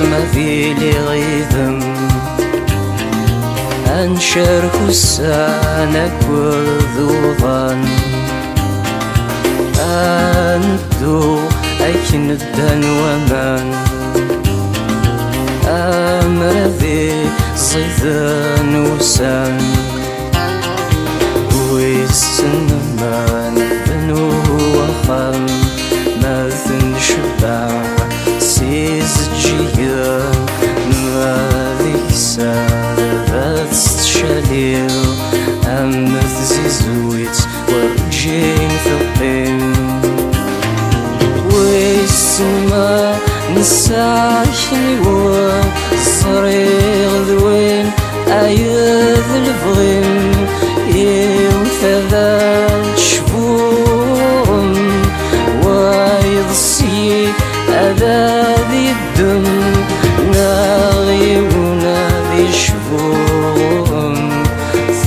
ما ذي لي غيثم أنشرك السانك وذوضان أندو أكن الدن ومان أمر ذي صيثان وسان ويسنمان ذنو وخم ما ذن شبع سيز جيان ما ذيك سارة شاليل أمث زيزويت ورجين ثقين ويسما نساكني وصريغ ذوين أيذ البغين يوم ثلاث شهور ويضصي أذاذي الدم ناغي وناذي شهور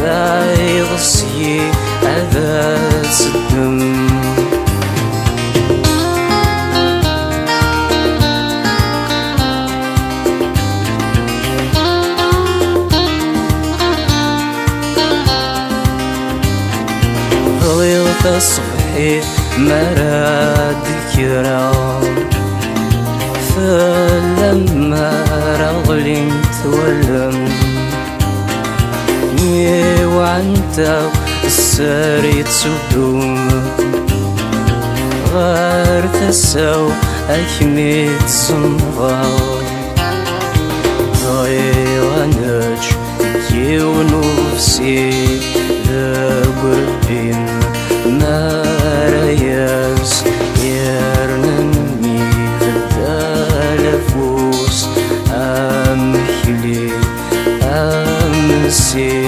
فيضصي أذاذ الدم ضيغ الصبحي مراد الكرام فلما رغلين تولم وعنتا الساري تسدوم غار تساو أكميت صنغاو ضيغ نج كيون وفسي ذا قربين ما رياز يرنمي الدالفوس أمحلي أمسي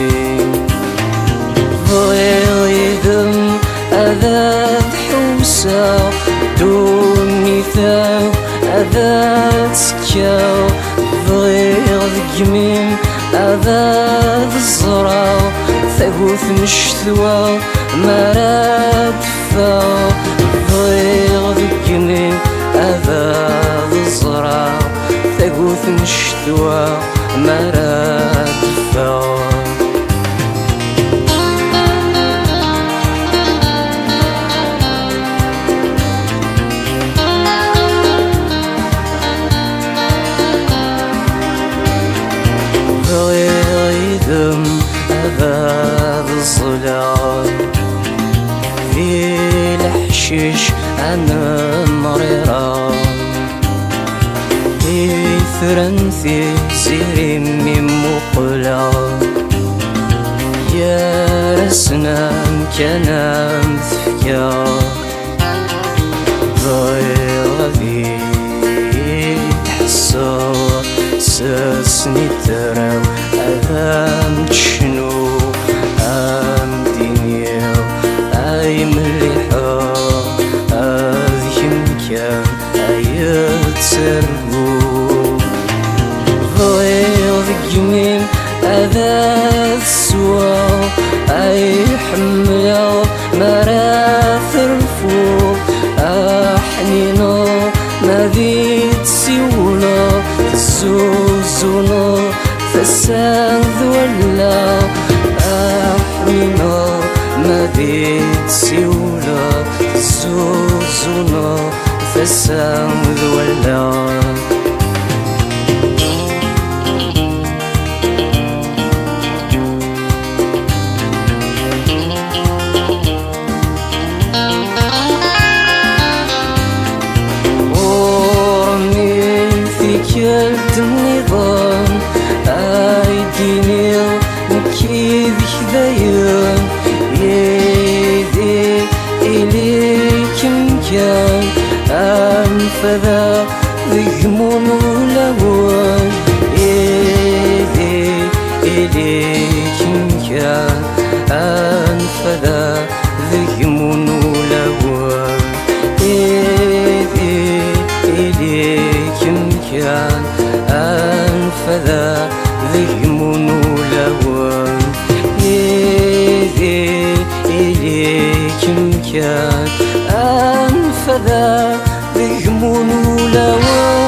ضيغ أذاد حوسا دوني ثاو أذاد سكاو ضيغ قميم أذاد الزراو ثقوث مشتوا مراد فاو ضيغ قميم أذاد الزراو ثقوث مشتوا مراد فاو غيظم أذاذ الظلال في الحشيش أنا مريرا إثرنثي زيري من مقلا يا رسنان كنام ثفكا ضيغ ذي تحسا ساسني تراو أذام تشنو أم دنيا أي مليحة أذي مكان أي تسربو ضيغ ذقمين أذا سوا أي حملة مراث رفوق أحنينو ما ذي تسيولا زوزونا فسان ذولا أحمينا ما ذي تسيولا زوزونا فسان ذولا كلت النظام أيديني نكيد خذيان يدي إليك مكان أنفذا ذقمون ولوان يدي إليك مكان أنفذا ذقمون ولوان يدي إليك مكان أنفذا ذقمون ولوان يدي إليك مكان أنفذا ذقمون ولوان